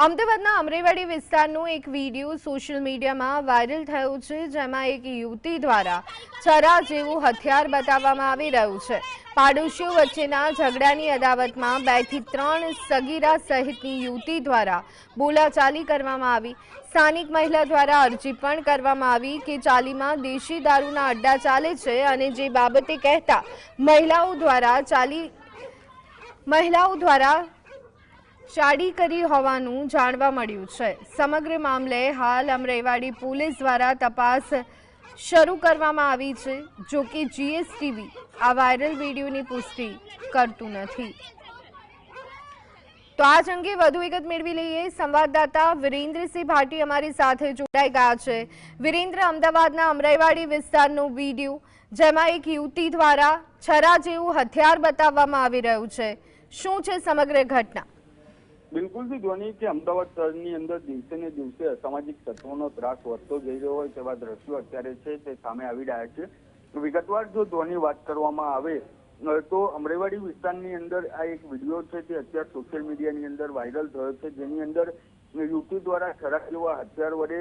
અમદાવાદના અમરેવાડી વિસ્તારનો એક વિડીયો સોશિયલ મીડિયામાં વાયરલ થયો છે, જેમાં એક યુવતી દ્વારા છરા જેવું હથિયાર બતાવવામાં આવી રહ્યું છે। પાડોશીઓ વચ્ચેના ઝઘડાની અદાવતમાં 2 થી 3 સગીરા સહિતની યુવતી દ્વારા બોલાચાલી કરવામાં આવી। સ્થાનિક મહિલા દ્વારા અરજી પણ કરવામાં આવી કે ચાલીમાં દેશી દારૂના અડ્ડા ચાલે છે અને જે બાબતે કહેતા મહિલાઓ દ્વારા ચાડી કરી હોવાનું જાણવા મળ્યું છે। સમગ્ર મામલે હાલ અમરેવાડી પોલીસ દ્વારા તપાસ શરૂ કરવામાં આવી છે। જો કે જીએસટીવી આ વાયરલ વિડીયોની પુષ્ટિ કરતું નથી। તો આ અંગે વધુ વિગત મેળવી લઈએ। સંવાદદાતા વિરેન્દ્રસિંહ ભાટી અમારી સાથે જોડાઈ ગયા છે। વિરેન્દ્ર, અમદાવાદના અમરેવાડી વિસ્તારનો વિડીયો જેમાં એક યુવતી દ્વારા છરા જેવું હથિયાર બતાવવામાં આવી રહ્યું છે, શું છે સમગ્ર ઘટના? બિલકુલ થી ધ્વની કે અમદાવાદ શહેરની અંદર દિવસે ને દિવસે અસામાજિક તત્વોનો ત્રાસ વધતો જઈ રહ્યો હોય તેવા દ્રશ્યો અત્યારે છે તે સામે આવી રહ્યા છે। વિગતવાર જો ધ્વની વાત કરવામાં આવે તો અમરેવાડી વિસ્તારની અંદર આ એક વિડીયો છે તે અત્યારે સોશિયલ મીડિયાની અંદર વાયરલ થયો છે, જેની અંદર યુવતી દ્વારા છરા જેવા હથિયાર વડે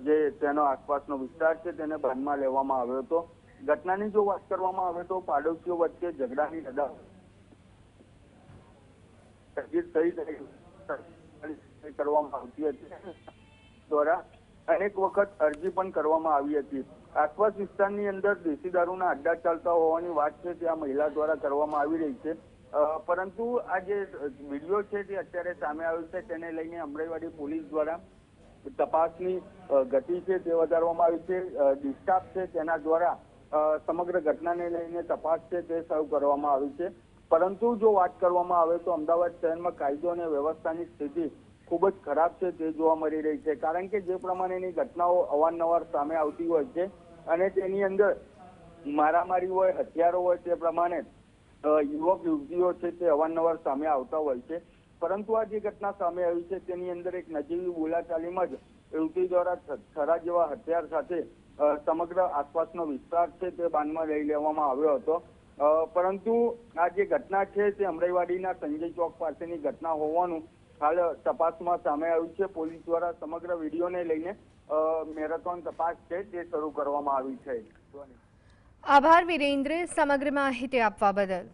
જે તેનો આસપાસનો વિસ્તાર છે તેને બાંધમાં લેવામાં આવ્યો હતો। ઘટનાની જો વાત કરવામાં આવે તો પાડોશીઓ વચ્ચે ઝઘડાની અદાવત કરવામાં આવતી હતી, દ્વારા અનેક વખત અરજી પણ કરવામાં આવી હતી। આસપાસ વિસ્તારની અંદર દેશી દારૂના અડ્ડા ચાલતા હોવાની વાત છે તે આ મહિલા દ્વારા કરવામાં આવી રહી છે। પરંતુ આ જે વિડીયો છે તે અત્યારે સામે આવ્યો છે તેને લઈને અમરેવાડી પોલીસ દ્વારા તપાસની ગતિ છે તે વધારવામાં આવી છે। ડિસ્ટાફ છે તેના દ્વારા સમગ્ર ઘટનાને લઈને તપાસ છે તે શરૂ કરવામાં આવી છે। પરંતુ જો વાત કરવામાં આવે તો અમદાવાદ શહેરમાં કાયદો અને વ્યવસ્થાની સ્થિતિ ખૂબ જ ખરાબ છે તે જોવા મળી રહી છે, કારણ કે જે પ્રમાણેની ઘટનાઓ અવારનવાર સામે આવતી હોય છે અને તેની અંદર મારામારી હોય, હથિયારો હોય, તે પ્રમાણે યુવક યુવતીઓ છે તે અવારનવાર સામે આવતા હોય છે। પરંતુ આ જે ઘટના સામે આવી છે તેની અંદર એક નજીવી બોલાચાલીમાં જ યુવતી દ્વારા છરા જેવા હથિયાર સાથે સમગ્ર આસપાસનો વિસ્તાર છે તે બાંધમાં લઈ લેવામાં આવ્યો હતો। પરંતુ આ જે ઘટના છે તે અમરેવાડીના સંજય ચોક પાસેની ઘટના હોવાનું હાલ તપાસમાં સામે આવ્યું છે। પોલીસ દ્વારા સમગ્ર વિડીયોને લઈને મેરેથોન તપાસ છે તે શરૂ કરવામાં આવી છે। આભાર વિરેન્દ્ર, સમગ્ર માહિતી આપવા બદલ।